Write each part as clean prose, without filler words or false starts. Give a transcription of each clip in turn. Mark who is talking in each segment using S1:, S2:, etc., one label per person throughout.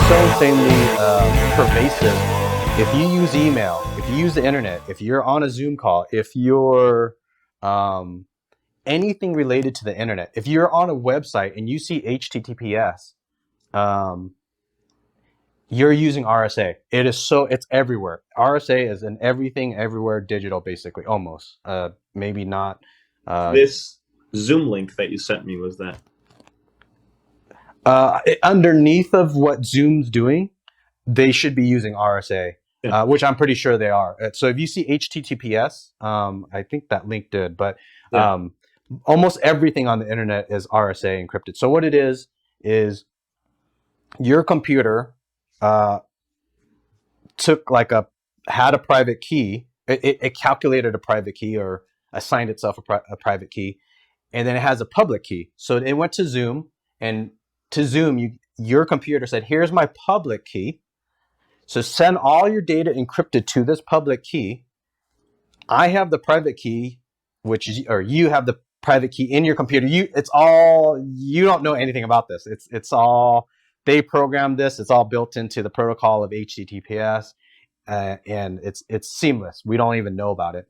S1: so insanely pervasive. If you use email, if you use the internet, if you're on a Zoom call, if you're anything related to the internet, if you're on a website and you see HTTPS, you're using RSA. It's everywhere. RSA is in everything, everywhere, digital, basically, almost. Maybe not.
S2: This Zoom link that you sent me, was that?
S1: Underneath of what Zoom's doing, they should be using RSA, which I'm pretty sure they are. So if you see HTTPS, I think that link did, but almost everything on the internet is RSA encrypted. So what it is your computer had a private key. It calculated a private key or assigned itself a private key, and then it has a public key. So it went to Zoom, and to Zoom, your computer said, here's my public key. So send all your data encrypted to this public key. I have the private key, you have the private key in your computer. You don't know anything about this. It's all, they programmed this. It's all built into the protocol of HTTPS, and it's seamless. We don't even know about it.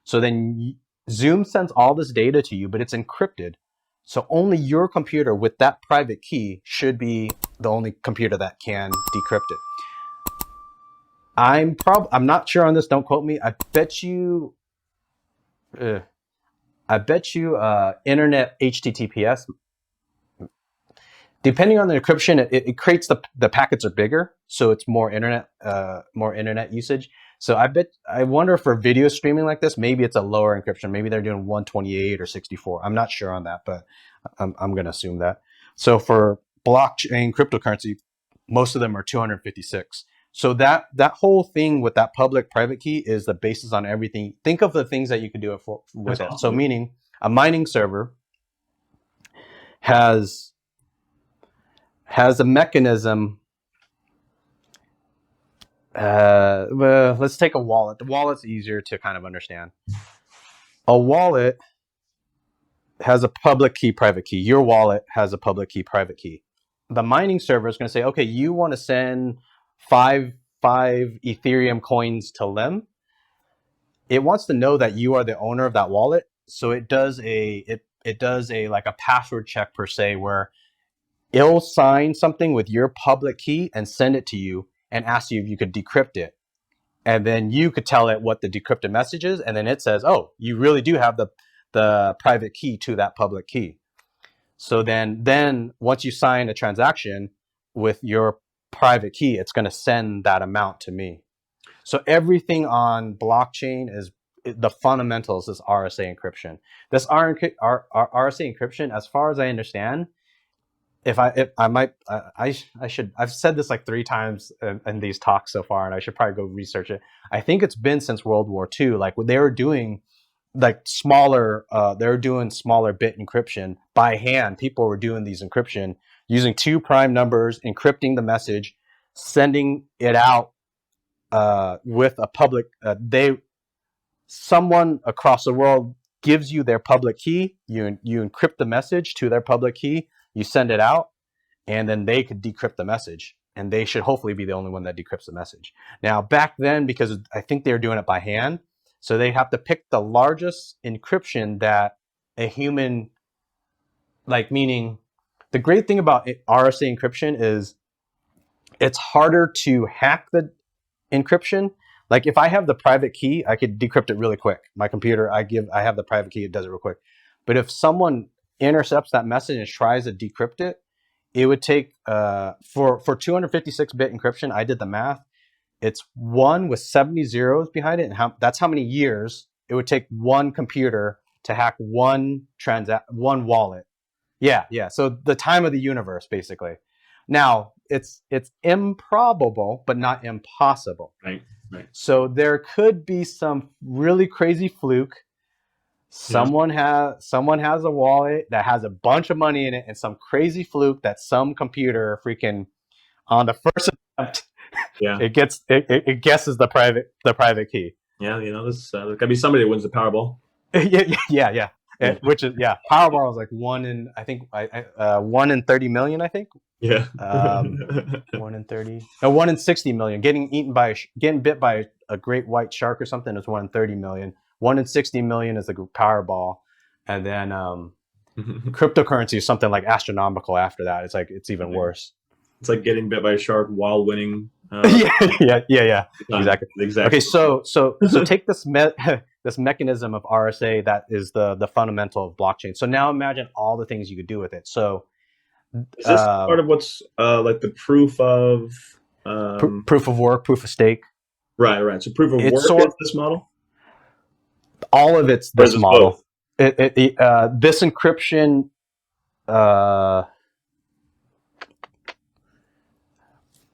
S1: So then Zoom sends all this data to you, but it's encrypted. So only your computer with that private key should be the only computer that can decrypt it. I'm not sure on this. Don't quote me. I bet you internet HTTPS. Depending on the encryption, it creates the packets are bigger, so it's more internet usage. So I wonder if for video streaming like this, maybe it's a lower encryption. Maybe they're doing 128 or 64. I'm not sure on that, but I'm going to assume that. So for blockchain cryptocurrency, most of them are 256. So that whole thing with that public private key is the basis on everything. Think of the things that you could do with it. So meaning a mining server has a mechanism. Well, let's take a wallet. The wallet's easier to kind of understand. A wallet has a public key, private key. Your wallet has a public key, private key. The mining server is going to say, okay, you want to send five Ethereum coins to Liem. It wants to know that you are the owner of that wallet. So it does a like a password check per se, where it'll sign something with your public key and send it to you and ask you if you could decrypt it. And then you could tell it what the decrypted message is. And then it says, oh, you really do have the private key to that public key. So then once you sign a transaction with your private key, it's going to send that amount to me. So everything on blockchain is, the fundamentals is RSA encryption. This RSA encryption, as far as I understand, I've said this like 3 times in these talks so far, and I should probably go research it. I think it's been since World War II. Like they were doing like smaller bit encryption by hand. People were doing these encryption using 2 prime numbers, encrypting the message, sending it out with a public. Someone across the world gives you their public key. You encrypt the message to their public key. You send it out, and then they could decrypt the message, and they should hopefully be the only one that decrypts the message. Now, back then, because I think they were doing it by hand, so they have to pick the largest encryption that a human, like, meaning the great thing about RSA encryption is it's harder to hack the encryption. Like if I have the private key, I could decrypt it really quick. My computer, I have the private key, it does it real quick. But if someone intercepts that message and tries to decrypt it, it would take for 256-bit encryption. I did the math. It's 1 with 70 zeros behind it, and that's how many years it would take one computer to hack one wallet. Yeah. So the time of the universe, basically. Now it's improbable, but not impossible.
S2: Right.
S1: So there could be some really crazy fluke. Someone has a wallet that has a bunch of money in it, and some crazy fluke that some computer freaking on the first attempt, it guesses the private key.
S2: Yeah, this gotta be somebody that wins the Powerball.
S1: Yeah. Which is Powerball is like 1 in 30 million, I think.
S2: Yeah.
S1: 1 in 30. No, 1 in 60 million. Getting bit by a great white shark or something is 1 in 30 million. 1 in 60 million is a Powerball, and then cryptocurrency is something like astronomical. After that, it's even worse.
S2: It's like getting bit by a shark while winning.
S1: Yeah. Exactly. Okay, so take this this mechanism of RSA that is the fundamental of blockchain. So now imagine all the things you could do with it. So
S2: is this part of what's like the proof of
S1: proof of work, proof of stake?
S2: Right. So proof of work is this model.
S1: All of it's this model. This encryption.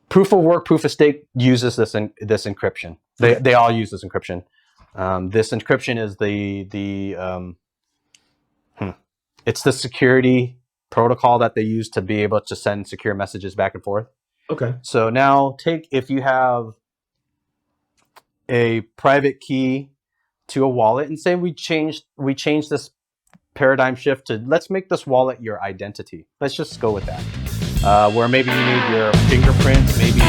S1: Proof of work, proof of stake uses this encryption. They all use this encryption. This encryption is it's the security protocol that they use to be able to send secure messages back and forth.
S2: Okay.
S1: So now if you have a private key to a wallet, and say we change this paradigm shift to, let's make this wallet your identity. Let's just go with that. Where maybe you need your fingerprint, maybe